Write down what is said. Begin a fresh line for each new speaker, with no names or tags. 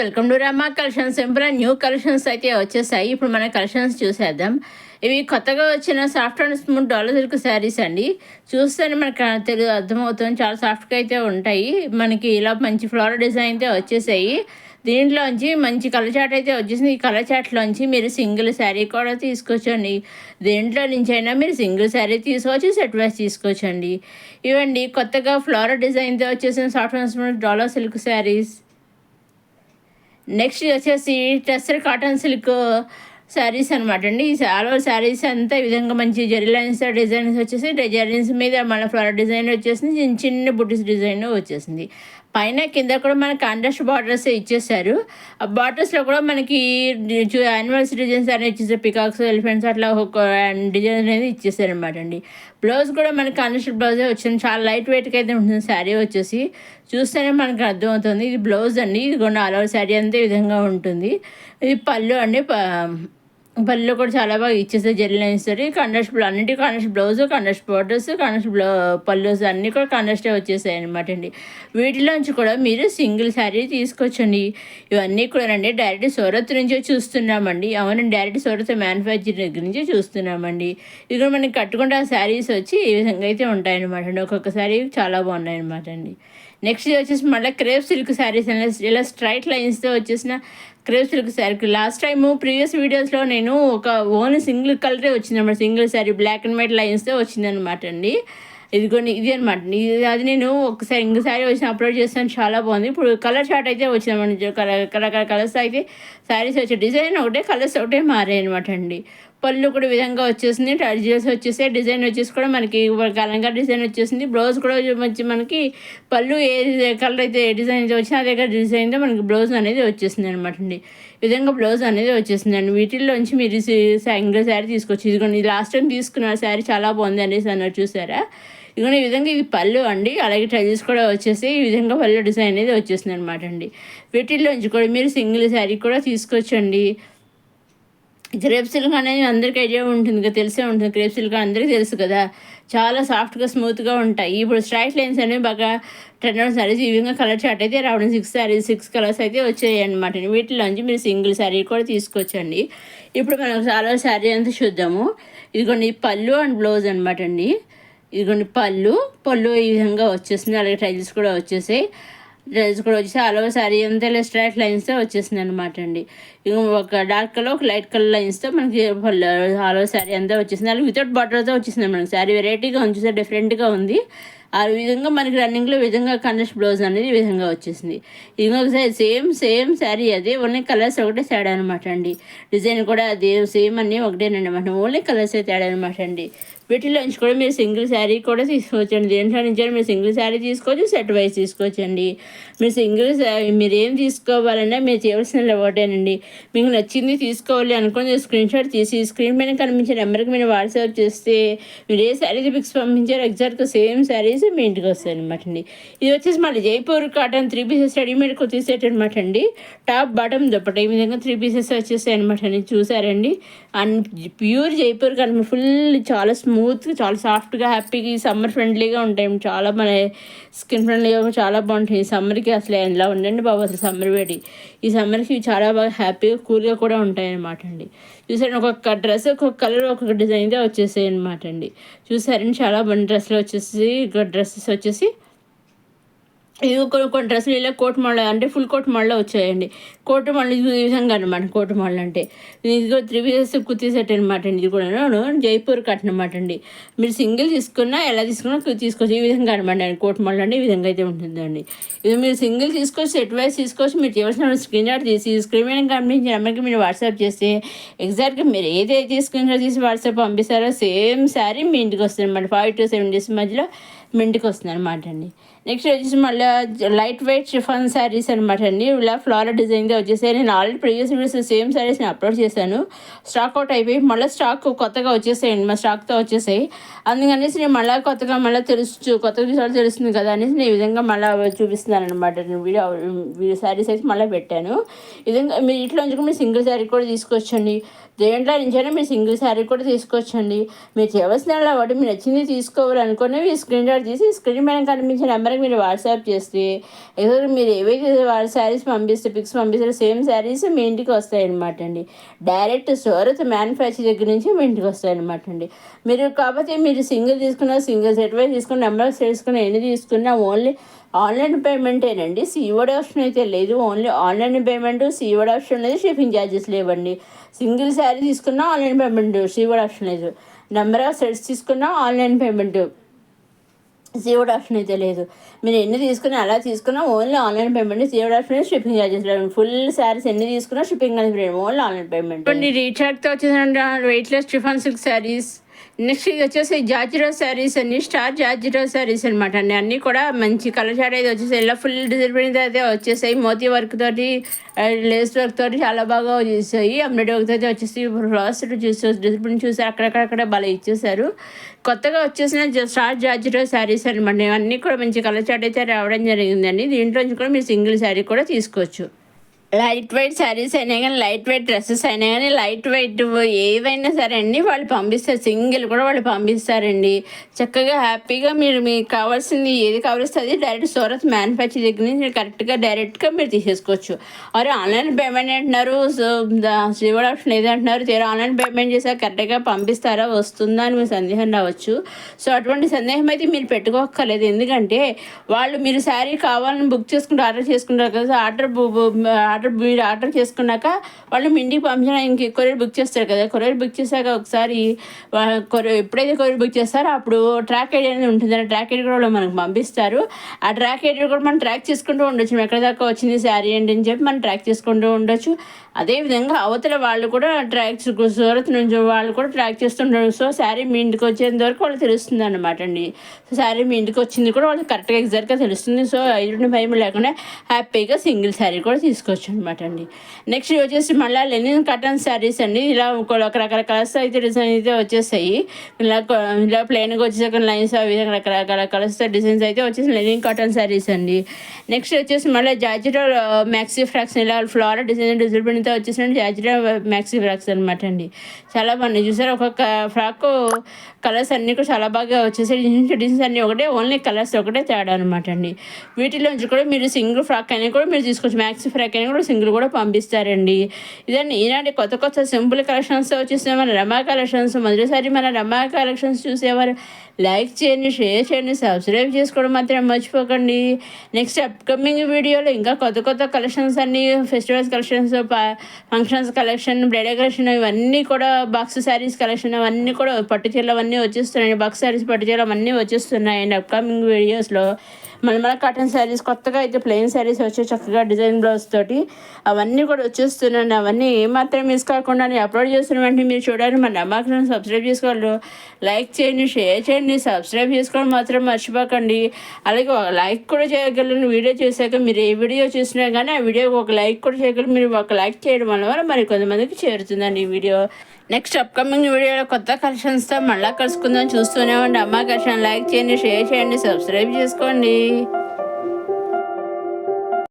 Welcome to Rama collections. Simple new collections అయితే వచ్చేసాయి. ఇప్పుడు మన కలెక్షన్స్ చూసేద్దాం. ఇవి కొత్తగా వచ్చిన soft and smooth dollar silk saris అండి. చూస్తేనే మనకు తెలుగు అర్థమవుతుంది, చాలా సాఫ్ట్గా అయితే ఉంటాయి. మనకి ఇలా మంచి ఫ్లోరల్ డిజైన్ అయితే వచ్చేసాయి. దీంట్లోంచి మంచి కలర్ చాట్ అయితే వచ్చేసింది. ఈ కలర్ చాట్లోంచి మీరు సింగిల్ శారీ కూడా తీసుకోవచ్చండి. దేంట్లో నుంచి అయినా మీరు సింగిల్ శారీ తీసుకోవచ్చు, సెట్ వైస్ తీసుకోవచ్చండి. ఇవండి కొత్తగా ఫ్లోరల్ డిజైన్తో వచ్చేసిన soft and smooth dollar silk saris. Next వచ్చేసి టెస్టర్ కాటన్ సిల్క్ శారీస్ అనమాట అండి. ఈ ఆల్ ఓవర్ శారీస్ అంతా ఈ విధంగా మంచి జెరీ లైన్స్ డిజైన్స్ వచ్చేసి జెరీన్స్ మీద మన ఫ్లవర్ డిజైన్ వచ్చేసింది, చిన్న చిన్న బుట్టిస్ డిజైన్ వచ్చేసింది. పైన కింద కూడా మనకి కాంట్రాస్ట్ బార్డర్స్ ఇచ్చేసారు. ఆ బార్డర్స్లో కూడా మనకి యానిమల్స్ డిజైన్స్ అనేవి ఇచ్చేసారు, పికాక్స్, ఎలిఫెంట్స్ అట్లా ఒక డిజైన్ అనేది ఇచ్చేసారు అనమాట అండి. బ్లౌజ్ కూడా మనకి కాంట్రాస్ట్ బ్లౌజే వచ్చింది, చాలా లైట్ వెయిట్గా అయితే ఉంటుంది శారీ వచ్చేసి. చూస్తేనే మనకు అర్థమవుతుంది ఇది బ్లౌజ్ అండి. ఇది కూడా ఆల్ ఓవర్ శారీ అంతే విధంగా ఉంటుంది. ఇది పళ్ళు అండి. పళ్ళు కూడా చాలా బాగా ఇచ్చేసారు జెరీ లైన్స్ తోటి. కాంట్రాస్ట్ అన్నింటి contrast blouse, contrast borders, contrast pallus అన్నీ కూడా కాంట్రాస్టే వచ్చేసాయి అనమాట అండి. వీటిలోంచి కూడా మీరు సింగిల్ శారీ తీసుకోవచ్చండి. ఇవన్నీ కూడా అండి డైరెక్ట్ సూరత్ నుంచే చూస్తున్నామండి. అవునండి, డైరెక్ట్ సూరత్ మ్యానుఫ్యాక్చరింగ్ దగ్గర నుంచే చూస్తున్నామండి. ఇది కూడా మనకి కట్టుకుంటే ఆ శారీస్ వచ్చి ఈ విధంగా అయితే ఉంటాయన్నమాట అండి. ఒక్కొక్క శారీ చాలా బాగున్నాయి అనమాట అండి. నెక్స్ట్ వచ్చేసి మళ్ళీ క్రేప్ సిల్క్ శారీస్ ఇలా స్ట్రైట్ లైన్స్తో వచ్చేసిన crepe silk sari. Last time previous వీడియోస్లో నేను ఒక ఓన్లీ సింగిల్ కలరే వచ్చిందన్నమాట, single sari black and white లైన్స్తో వచ్చిందనమాట అండి. ఇది అనమాట. అది నేను ఒకసారి ఇంకోసారి వచ్చిన అప్లోడ్ చేస్తాను, చాలా బాగుంది. ఇప్పుడు కలర్ చార్ట్ అయితే వచ్చిందన్నమాట. కలర్స్ అయితే శారీస్ వచ్చే డిజైన్ ఒకటే, కలర్స్ ఒకటే మారాయి అనమాట అండి. పళ్ళు కూడా విధంగా వచ్చేసింది, టర్జీస్ వచ్చేసి డిజైన్ వచ్చేసి కూడా మనకి కలంగా డిజైన్ వచ్చేసింది. బ్లౌజ్ కూడా మంచి మనకి పళ్ళు ఏ కలర్ అయితే డిజైన్ అయితే వచ్చినా అదే డిజైన్తో మనకి బ్లౌజ్ అనేది వచ్చేసింది అనమాట అండి. ఈ విధంగా బ్లౌజ్ అనేది వచ్చేసిందండి. వీటిల్లోంచి మీరు సింగిల్ శారీ తీసుకోవచ్చు. ఇదిగోండి లాస్ట్ టైం తీసుకున్న శారీ చాలా బాగుంది అనేసి అన్నారు, చూసారా? ఇదిగోండి ఈ విధంగా ఇది పళ్ళు అండి. అలాగే టర్జీస్ కూడా వచ్చేసి ఈ విధంగా పళ్ళు డిజైన్ అనేది వచ్చేసింది అనమాట అండి. వీటిల్లోంచి కూడా మీరు సింగిల్ శారీ కూడా తీసుకోవచ్చండి. క్రేప్ సిల్క్ అనేది అందరికీ ఐడియా ఉంటుంది కదా, తెలిసే ఉంటుంది. క్రేప్ సిల్క్ అందరికీ తెలుసు కదా, చాలా సాఫ్ట్గా స్మూత్గా ఉంటాయి. ఇప్పుడు స్ట్రైట్ లైన్స్ అనేవి బాగా ట్రెండ్ అవుట్ శారీస్. ఈ విధంగా కలర్ చార్ట్ అయితే రావడం 6 కలర్స్ అయితే వచ్చాయి అనమాట. వీటిలోంచి మీరు సింగిల్ శారీ కూడా తీసుకోవచ్చండి. ఇప్పుడు మనం చాలా శారీ అంతా చూద్దాము. ఇదిగోండి పళ్ళు అండ్ బ్లౌజ్ అనమాట అండి. ఇదిగోండి పళ్ళు ఈ విధంగా వచ్చేసింది. అలాగే టైల్స్ కూడా వచ్చేసాయి. డ్రెస్ కూడా వచ్చేసి ఆల్ ఓవర్ శారీ అంతా ఇలా స్ట్రైట్ లైన్స్తో వచ్చేసింది అనమాట అండి. ఇక ఒక డార్క్ కలర్, ఒక లైట్ కలర్ లైన్స్తో మనకి ఆల్ ఓవర్ శారీ అంతా వచ్చేసింది. అలాగే వితౌట్ బార్డర్తో వచ్చేసింది మనకి శారీ. వెరైటీగా ఉంది, డిఫరెంట్గా ఉంది. ఆ విధంగా మనకి రన్నింగ్లో విధంగా కాంట్రాస్ట్ బ్లౌజ్ అనేది ఈ విధంగా వచ్చేసింది. ఇంకొకసారి సేమ్ శారీ అదే, ఓన్లీ కలర్స్ ఒకటే తేడా అనమాట అండి. డిజైన్ కూడా అదే సేమ్ అన్నీ ఒకటేనండి అనమాట, ఓన్లీ కలర్సే తేడా అనమాట అండి. వీటిలోంచి కూడా మీరు సింగిల్ శారీ కూడా తీసుకోవచ్చండి. దేంట్లో నుంచి మీరు సింగిల్ శారీ తీసుకోవచ్చు, సెట్ వైజ్ తీసుకోవచ్చండి. మీరు మీరు ఏం తీసుకోవాలన్నా మీరు చేయవలసిన ఒకటేనండి. మీకు నచ్చింది తీసుకోవాలి అనుకుని స్క్రీన్ షాట్ తీసి స్క్రీన్ పైన కనిపించే నెంబర్కి మీరు వాట్సాప్ చేస్తే మీరు ఏ శారీ పిక్స్ పంపించారో ఎగ్జాక్ట్గా సేమ్ శారీస్ మీ ఇంటికి వస్తాయి అనమాట అండి. ఇది వచ్చేసి మళ్ళీ Jaipur cotton 3 pieces readymade kurti set అనమాట అండి. టాప్ బాటమ్ దుప్పట ఈ విధంగా 3 పీసెస్ వచ్చేసాయి అనమాట అండి. చూసారండి, and pure Jaipur cotton, full చాలా స్మూత్గా, చాలా సాఫ్ట్గా, హ్యాపీగా, సమ్మర్ ఫ్రెండ్లీగా ఉంటాయి. చాలా మన స్కిన్ ఫ్రెండ్లీగా చాలా బాగుంటాయి. ఈ సమ్మర్కి అసలు ఎలా ఉండండి బాబు, అసలు సమ్మర్ వేడి. ఈ సమ్మర్కి చాలా బాగా హ్యాపీగా, కూల్గా కూడా ఉంటాయి అనమాట అండి. చూసారండి, ఒక్కొక్క డ్రెస్ ఒక్కొక్క కలర్ ఒక్కొక్క డిజైన్తో వచ్చేసాయి అనమాట అండి. చూసారండి, చాలా బాగుంది. డ్రెస్లో వచ్చేసి డ్రెస్సెస్ వచ్చేసి ఇది కొన్ని డ్రెస్సులు ఇలా కోట్ మోడల్ అంటే ఫుల్ కోట్ మోడల్లో వచ్చాయండి. కోట్ మోడల్ ఈ విధంగా అనమాట. కోట్ మోడల్ అంటే ఇది కూడా 3 పీసెస్ కుర్తీ సెట్ అనమాట అండి. ఇది కూడా జైపూర్ కట్ అనమాట అండి. మీరు సింగిల్ తీసుకున్నా ఎలా తీసుకున్నా తీసుకోవచ్చు. ఈ విధంగా అనమాట అండి. కోట్ మోడల్ అంటే ఈ విధంగా అయితే ఉంటుందండి. ఇది మీరు సింగిల్ తీసుకోవచ్చు, సెట్ వైజ్ తీసుకోవచ్చు. మీరు చేయవలసిన స్క్రీన్ షాట్ తీసి స్క్రీన్ మీద కనిపించిన నెంబర్కి మీరు వాట్సాప్ చేస్తే ఎగ్జాక్ట్గా మీరు ఏదైతే స్క్రీన్ షాట్ తీసి వాట్సాప్ పంపిస్తారో సేమ్ శారీ మీ ఇంటికి వస్తుంది అనమాట. 5 to 7 days మధ్యలో మీ ఇంటికి వస్తుంది అనమాట అండి. నెక్స్ట్ వచ్చేసి మళ్ళీ లైట్ వెయిట్ షిఫాన్ శారీస్ అనమాట అండి. ఇలా ఫ్లోరల్ డిజైన్తో వచ్చేసాయి. నేను already previous videos same saris నేను అప్లోడ్ చేశాను. స్టాక్ అవుట్ అయిపోయి మళ్ళీ స్టాక్ కొత్తగా వచ్చేసాయండి, మా స్టాక్తో వచ్చేసాయి. అందుకనేసి నేను మళ్ళీ కొత్తగా తెలుస్తుంది కదా అనేసి నేను ఈ విధంగా మళ్ళీ చూపిస్తున్నాను అనమాట. వీడియో శారీస్ అయితే మళ్ళీ పెట్టాను. ఈ విధంగా మీరు ఇంట్లో ఉంచుకుని మీరు సింగిల్ శారీ కూడా తీసుకోవచ్చండి. దేంట్లో నుంచైనా మీరు సింగిల్ శారీ కూడా తీసుకోవచ్చండి. మీరు చేయవలసిన ఒకటి మీరు నచ్చింది తీసుకోవాలనుకుని మీ స్క్రీన్ షాట్ తీసి స్క్రీన్ మీద కనిపించే నెంబర్కి మీరు వాట్సాప్ చేస్తే ఏదో మీరు ఏవైతే వాళ్ళ శారీస్ పంపిస్తే పిక్స్ పంపిస్తే సేమ్ శారీస్ మీ ఇంటికి వస్తాయన్నమాట అండి. డైరెక్ట్ సూరత్ మ్యానుఫ్యాక్చర్ దగ్గర నుంచి మీ ఇంటికి వస్తాయన్నమాట అండి. మీరు కాకపోతే మీరు సింగిల్ తీసుకున్న సింగిల్ సెట్ వైజ్ తీసుకున్న నెంబర్ తీసుకున్న ఎన్ని తీసుకున్నా ఓన్లీ ఆన్లైన్ పేమెంటేనండి. సీఓడి ఆప్షన్ అయితే లేదు. Only online payment, COD option లేదు, షిప్పింగ్ ఛార్జెస్ లేవండి. సింగిల్ శారీ తీసుకున్నా ఆన్లైన్ పేమెంట్, సీఓడి ఆప్షన్ లేదు. నెంబర్ ఆఫ్ సెట్స్ తీసుకున్నా ఆన్లైన్ పేమెంట్, సీఓడి ఆప్షన్ అయితే లేదు. మీరు ఎన్ని తీసుకున్నా అలా తీసుకున్నా only online payment, COD option, shipping charges లేదు. ఫుల్ శారీస్ ఎన్ని తీసుకున్నా షిప్పింగ్ అనేది ఓన్లీ ఆన్లైన్ పేమెంట్. ఇప్పుడు రీచార్జ్తో వచ్చేసండి weightless chiffon silk saris. Next ఇది వచ్చేసి జార్జిరో శారీస్ అండి, స్టార్ జార్జిరో శారీస్ అనమాట అండి. అన్నీ కూడా మంచి కలర్ షాడ్ అయితే వచ్చేసాయి. ఇలా ఫుల్ డిజైన్ అయితే వచ్చేసాయి. మోతీ వర్క్ తోటి, లేస్ వర్క్ తోటి చాలా బాగా వచ్చేసాయి. ఎంబ్రాయిడరీ వర్క్ అయితే వచ్చేసి ఫ్లవర్స్ డిజైన్ చూసి అక్కడక్కడ బాగా ఇచ్చేసారు. కొత్తగా వచ్చేసిన స్టార్ జార్జిరో శారీస్ అనమాట. అన్నీ కూడా మంచి కలర్ షాడ్ అయితే రావడం జరిగిందండి. దీంట్లో నుంచి కూడా మీరు సింగిల్ శారీ కూడా తీసుకోవచ్చు. లైట్ వెయిట్ శారీస్ అయినా కానీ, లైట్ వెయిట్ డ్రెస్సెస్ అయినా కానీ, లైట్ వెయిట్ ఏవైనా సరే అండి వాళ్ళు పంపిస్తారు. సింగిల్ కూడా వాళ్ళు పంపిస్తారండి. చక్కగా హ్యాపీగా మీరు మీకు కావాల్సింది ఏది కావాల్సి అది డైరెక్ట్ సూరత్ మ్యానుఫ్యాక్చర్ దగ్గర నుంచి కరెక్ట్గా డైరెక్ట్గా మీరు తీసేసుకోవచ్చు. అరే ఆన్లైన్ పేమెంట్ అంటున్నారు, రివార్డ్ ఆప్షన్ లేదంటున్నారు. తీరా ఆన్లైన్ పేమెంట్ చేసాక కరెక్ట్గా పంపిస్తారా, వస్తుందా అని మీరు సందేహం రావచ్చు. సో అటువంటి సందేహం అయితే మీరు పెట్టుకోక్కర్లేదు. ఎందుకంటే వాళ్ళు మీరు శారీ కావాలని బుక్ చేసుకుంటే ఆర్డర్ చేసుకుంటారు కదా, మీరు ఆర్డర్ చేసుకున్నాక వాళ్ళు మీ ఇంటికి పంపించడానికి కొరియర్ బుక్ చేస్తారు కదా. కొరియర్ బుక్ చేశాక ఒకసారి ఎప్పుడైతే కొరియర్ బుక్ చేస్తారో అప్పుడు ట్రాక్ ఐడి అనేది ఉంటుంది. ట్రాక్ ఐడి కూడా మనకు పంపిస్తారు. ఆ ట్రాక్ ఐడి కూడా మనం ట్రాక్ చేసుకుంటూ ఉండొచ్చు. ఎక్కడి దాకా వచ్చింది శారీ ఏంటి అని చెప్పి మనం ట్రాక్ చేసుకుంటూ ఉండొచ్చు. అదేవిధంగా అవతల వాళ్ళు కూడా సూరత్ నుంచి వాళ్ళు కూడా ట్రాక్ చేస్తుంటారు. సో శారీ మీ ఇంటికి వచ్చేంత వరకు వాళ్ళు తెలుస్తుంది అనమాట అండి. సో శారీ మీ ఇంటికి వచ్చింది కూడా వాళ్ళకి కరెక్ట్గా ఎగ్జాక్ట్గా తెలుస్తుంది. సో ఎటువంటి భయం లేకుండా హ్యాపీగా సింగిల్ శారీ కూడా తీసుకోవచ్చు అనమాట అండి. నెక్స్ట్ వచ్చేసి మళ్ళీ లెనిన్ కాటన్ శారీస్ అండి. ఇలా రకరకాల కలర్స్ అయితే డిజైన్ అయితే వచ్చేసాయి. ఇలా ప్లెయిన్గా వచ్చేసాక లైన్స్ ఆ విధంగా రకరకాల కలర్స్ డిజైన్స్ అయితే వచ్చేసి లెనిన్ కాటన్ శారీస్ అండి. నెక్స్ట్ వచ్చేసి మళ్ళీ జార్జిరో మ్యాక్సీ ఫ్రాక్స్, ఇలా ఫ్లోరల్ డిజైన్ డిజైన్తో వచ్చేసి జార్జిరో మ్యాక్సీ ఫ్రాక్స్ అనమాట అండి. చాలా బాగున్నాయి చూసారు. ఒక్కొక్క ఫ్రాక్ కలర్స్ అన్నీ కూడా చాలా బాగా వచ్చేసాయి. డిజైన్స్ అన్నీ ఒకటే, ఓన్లీ కలర్స్ ఒకటే తేడా అనమాట అండి. వీటిలోంచి కూడా మీరు సింగిల్ ఫ్రాక్ అయినా కూడా మీరు తీసుకోవచ్చు. మ్యాక్సీ ఫ్రాక్ అయినా కూడా సింగిల్ కూడా పంపిస్తారండి. ఇదండి ఈనాటి కొత్త సింపుల్ కలెక్షన్స్ వచ్చేసిన మన రమా కలెక్షన్స్. మొదటిసారి మన రమా కలెక్షన్స్ చూసేవారు లైక్ చేయండి, షేర్ చేయండి, సబ్స్క్రైబ్ చేసుకోవడం మాత్రం మర్చిపోకండి. నెక్స్ట్ అప్కమింగ్ వీడియోలో ఇంకా కొత్త కలెక్షన్స్ అన్నీ, festivals collections, functions collection, bridal collection, ఇవన్నీ కూడా బాక్స్ శారీస్ కలెక్షన్ అవన్నీ కూడా పట్టు చీరలు అవన్నీ వచ్చేస్తున్నాయండి. బాక్స్ శారీస్, పట్టు చీరలు అవన్నీ వచ్చేస్తున్నాయండి అప్కమింగ్ వీడియోస్లో. మళ్ళీ కాటన్ శారీస్ కొత్తగా అయితే ప్లెయిన్ శారీస్ వచ్చే చక్కగా డిజైన్ బ్లౌజ్ తోటి అవన్నీ కూడా వచ్చేస్తున్నాయండి. అవన్నీ ఏమాత్రం మిస్ కాకుండా అప్లోడ్ చేస్తున్న వెంటనే మీరు చూడాలి. మన నమ్మకం సబ్స్క్రైబ్ చేసుకోవాలి, లైక్ చేయండి, షేర్ చేయండి, సబ్స్క్రైబ్ చేసుకోవడం మాత్రం మర్చిపోకండి. అలాగే ఒక లైక్ కూడా చేయగలను. వీడియో చేశాక మీరు ఏ వీడియో చూసినా కానీ ఆ వీడియోకి ఒక లైక్ కూడా చేయగలరు. మీరు ఒక లైక్ చేయడం వల్ల మరి కొంతమందికి చేరుతుందండి ఈ వీడియో. నెక్స్ట్ అప్కమింగ్ వీడియోలో కొత్త కలెక్షన్స్తో మళ్ళీ కలుసుకుందాం. చూస్తూనే ఉండి అమ్మ కలెక్షన్. లైక్ చేయండి, షేర్ చేయండి, సబ్స్క్రైబ్ చేసుకోండి.